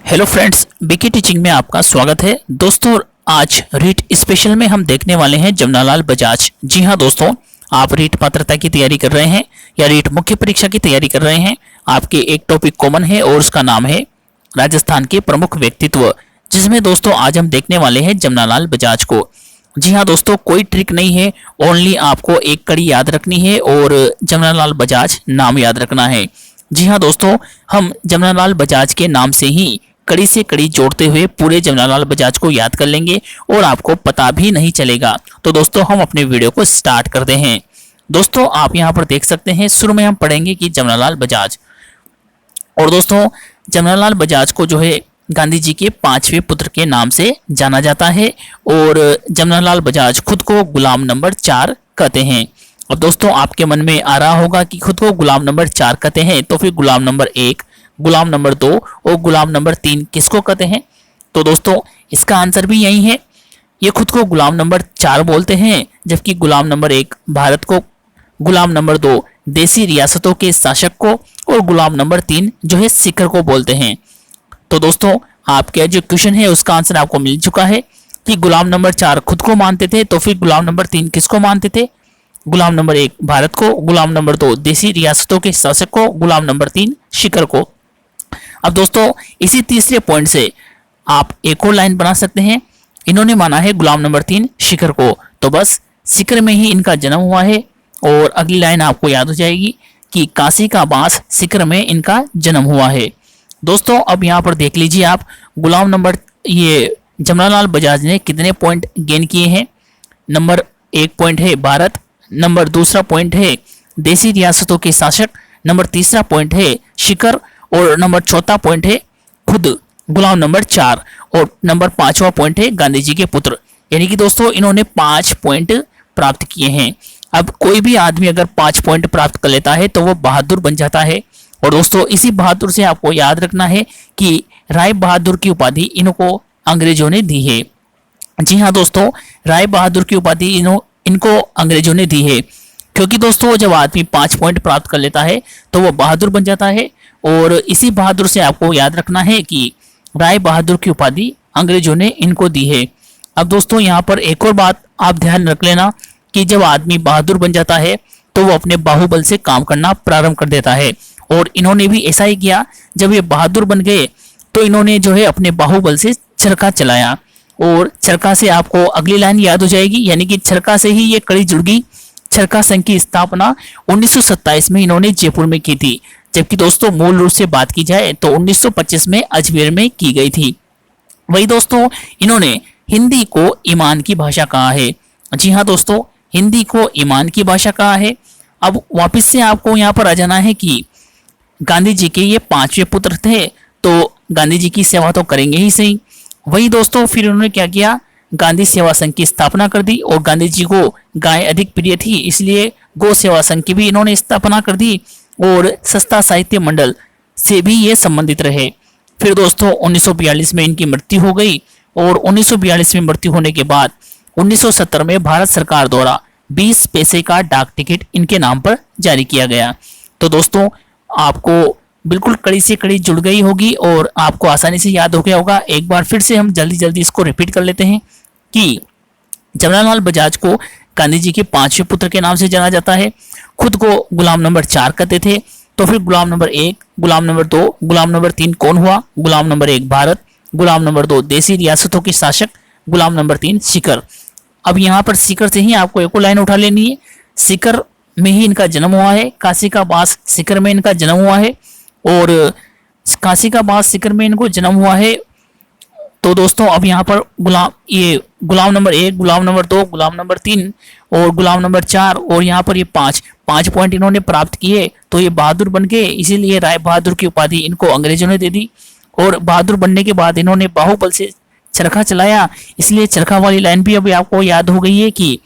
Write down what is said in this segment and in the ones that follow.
Hello friends, BK teaching में आपका स्वागत है। दोस्तों, आज रीट स्पेशल में हम देखने वाले हैं जमनालाल बजाज। जी हाँ दोस्तों, आप रीट पात्रता की तैयारी कर रहे हैं या रीट मुख्य परीक्षा की तैयारी कर रहे हैं, आपके एक टॉपिक कॉमन है और उसका नाम है राजस्थान के प्रमुख व्यक्तित्व, जिसमें दोस्तों आज हम देखने वाले हैं जमनालाल बजाज को। जी हाँ दोस्तों, कोई ट्रिक नहीं है, ओनली आपको एक कड़ी याद रखनी है और जमनालाल बजाज नाम याद रखना है। जी हाँ दोस्तों, हम जमनालाल बजाज के नाम से ही कड़ी से कड़ी जोड़ते हुए पूरे जमनालाल बजाज को याद कर लेंगे और आपको पता भी नहीं चलेगा। तो दोस्तों, हम अपने वीडियो को स्टार्ट करते हैं। दोस्तों, आप यहाँ पर देख सकते हैं, शुरू में हम पढ़ेंगे कि जमनालाल बजाज। और दोस्तों, जमनालाल बजाज को जो है गांधी जी के 5वें पुत्र के नाम से जाना जाता है और जमनालाल बजाज खुद को गुलाम नंबर 4 कहते हैं। अब दोस्तों, आपके मन में आ रहा होगा कि खुद को गुलाम नंबर 4 कहते हैं, तो फिर गुलाम नंबर 1, गुलाम नंबर 2 और गुलाम नंबर 3 किसको कहते हैं? तो दोस्तों, इसका आंसर भी यही है। ये खुद को गुलाम नंबर 4 बोलते हैं, जबकि गुलाम नंबर 1 भारत को, गुलाम नंबर 2 देसी रियासतों के शासक को और गुलाम नंबर 3 जो है सिखर को बोलते हैं। तो दोस्तों, आपका जो क्वेश्चन है उसका आंसर आपको मिल चुका है कि गुलाम नंबर 4 खुद को मानते थे, तो फिर गुलाम नंबर 3 किसको मानते थे? गुलाम नंबर 1 भारत को, गुलाम नंबर 2 देसी रियासतों के शासक को, गुलाम नंबर 3 शिखर को। अब दोस्तों, इसी तीसरे पॉइंट से आप एक और लाइन बना सकते हैं। इन्होंने माना है गुलाम नंबर 3 शिखर को, तो बस शिखर में ही इनका जन्म हुआ है। और अगली लाइन आपको याद हो जाएगी कि काशी का बास शिखर में इनका जन्म हुआ है। दोस्तों, अब यहाँ पर देख लीजिए आप, गुलाम नंबर ये जमनालाल बजाज ने कितने पॉइंट गेन किए हैं। नंबर 1 पॉइंट है भारत, नंबर दूसरा पॉइंट है देसी रियासतों के शासक, नंबर तीसरा पॉइंट है शिखर और नंबर चौथा पॉइंट है खुद गुलाम नंबर 4 और नंबर 5वां पॉइंट है गांधी जी के पुत्र। यानी कि दोस्तों, इन्होंने 5 पॉइंट प्राप्त किए हैं। अब कोई भी आदमी अगर 5 पॉइंट प्राप्त कर लेता है तो वो बहादुर बन जाता है। और दोस्तों, इसी बहादुर से आपको याद रखना है कि राय बहादुर की उपाधि इनको अंग्रेजों ने दी है। जी हाँ दोस्तों, राय बहादुर की उपाधि इनको अंग्रेजों ने दी है, क्योंकि दोस्तों जब आदमी 5 पॉइंट प्राप्त कर लेता है तो वो बहादुर बन जाता है। और इसी बहादुर से आपको याद रखना है कि राय बहादुर की उपाधि अंग्रेजों ने इनको दी है। अब दोस्तों, यहाँ पर एक और बात आप ध्यान रख लेना कि जब आदमी बहादुर बन जाता है तो वो अपने बाहुबल से काम करना प्रारंभ कर देता है। और इन्होंने भी ऐसा ही किया। जब ये बहादुर बन गए तो इन्होंने जो है अपने बाहुबल से चरखा चलाया। और चरखा से आपको अगली लाइन याद हो जाएगी, यानी कि चरखा से ही ये कड़ी जुड़ गई। चरखा संघ की स्थापना 1927 में इन्होंने जयपुर में की थी, जबकि दोस्तों मूल रूप से बात की जाए तो 1925 में अजमेर में की गई थी। वही दोस्तों, इन्होंने हिंदी को ईमान की भाषा कहा है। जी हाँ दोस्तों, हिंदी को ईमान की भाषा कहा है। अब वापस से आपको यहाँ पर आ जाना है कि गांधी जी के ये 5वें पुत्र थे, तो गांधी जी की सेवा तो करेंगे ही सही। वही दोस्तों, फिर उन्होंने क्या किया, गांधी सेवा संघ की स्थापना कर दी। और गांधी जी को गाय अधिक प्रिय थी, इसलिए गौ सेवा संघ की भी इन्होंने स्थापना कर दी और सस्ता साहित्य मंडल से भी ये संबंधित रहे। फिर दोस्तों 1942 में इनकी मृत्यु हो गई और 1942 में मृत्यु होने के बाद 1970 में भारत सरकार द्वारा 20 पैसे का डाक टिकट इनके नाम पर जारी किया गया। तो दोस्तों, आपको बिल्कुल कड़ी से कड़ी जुड़ गई होगी और आपको आसानी से याद हो गया होगा। एक बार फिर से हम जल्दी जल्दी इसको रिपीट कर लेते हैं कि जमनालाल बजाज को गांधी जी के 5वें पुत्र के नाम से जाना जाता है। खुद को गुलाम नंबर 4 कहते थे, तो फिर गुलाम नंबर 1, गुलाम नंबर 2, गुलाम नंबर 3 कौन हुआ? गुलाम नंबर 1 भारत, गुलाम नंबर 2 देसी रियासतों के शासक, गुलाम नंबर 3 शिखर। अब यहाँ पर शिखर से ही आपको एक और लाइन उठा लेनी है। शिखर में ही इनका जन्म हुआ है, काशी का बास शिखर में इनका जन्म हुआ है और काशी का बास शिखर में इनको जन्म हुआ है। तो दोस्तों, अब यहाँ पर गुलाम नंबर 1, गुलाम नंबर 2, गुलाम नंबर 3 और गुलाम नंबर 4 और यहाँ पर ये 5 पॉइंट इन्होंने प्राप्त किए, तो ये बहादुर बन गए। इसीलिए राय बहादुर की उपाधि इनको अंग्रेजों ने दे दी। और बहादुर बनने के बाद इन्होंने बाहुबल से चरखा चलाया, इसलिए चरखा वाली लाइन भी अभी आपको याद हो गई है कि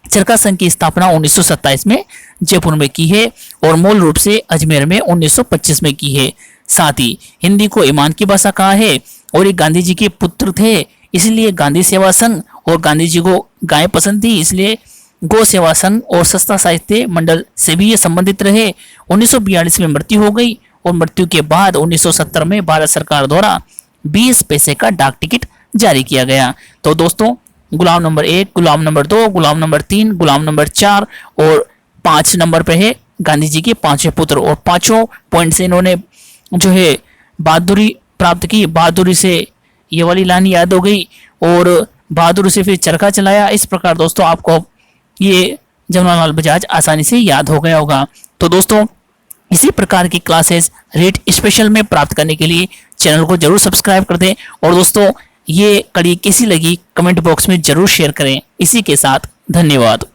चरखा संघ की स्थापना 1927 में जयपुर में की है और मूल रूप से अजमेर में 1925 में की है। साथ ही हिंदी को ईमान की भाषा कहा है और ये गांधी जी के पुत्र थे, इसलिए गांधी सेवा संघ, और गांधी जी को गाय पसंद थी, इसलिए गौ सेवा संघ और सस्ता साहित्य मंडल से भी ये संबंधित रहे। 1942 में मृत्यु हो गई और मृत्यु के बाद 1970 में भारत सरकार द्वारा 20 पैसे का डाक टिकट जारी किया गया। तो दोस्तों गुलाम नंबर 1, गुलाम नंबर 2, गुलाम नंबर 3, गुलाम नंबर 4 और 5 नंबर पे है गांधी जी के 5वें पुत्र, और 5 पॉइंट से इन्होंने जो है बहादुरी प्राप्त की। बहादुरी से ये वाली लाइन याद हो गई और बहादुरी से फिर चरखा चलाया। इस प्रकार दोस्तों आपको ये जवाहरलाल बजाज आसानी से याद हो गया होगा। तो दोस्तों इसी प्रकार की क्लासेस रीट स्पेशल में प्राप्त करने के लिए चैनल को जरूर सब्सक्राइब कर दें, और दोस्तों ये कड़ी कैसी लगी कमेंट बॉक्स में जरूर शेयर करें। इसी के साथ धन्यवाद।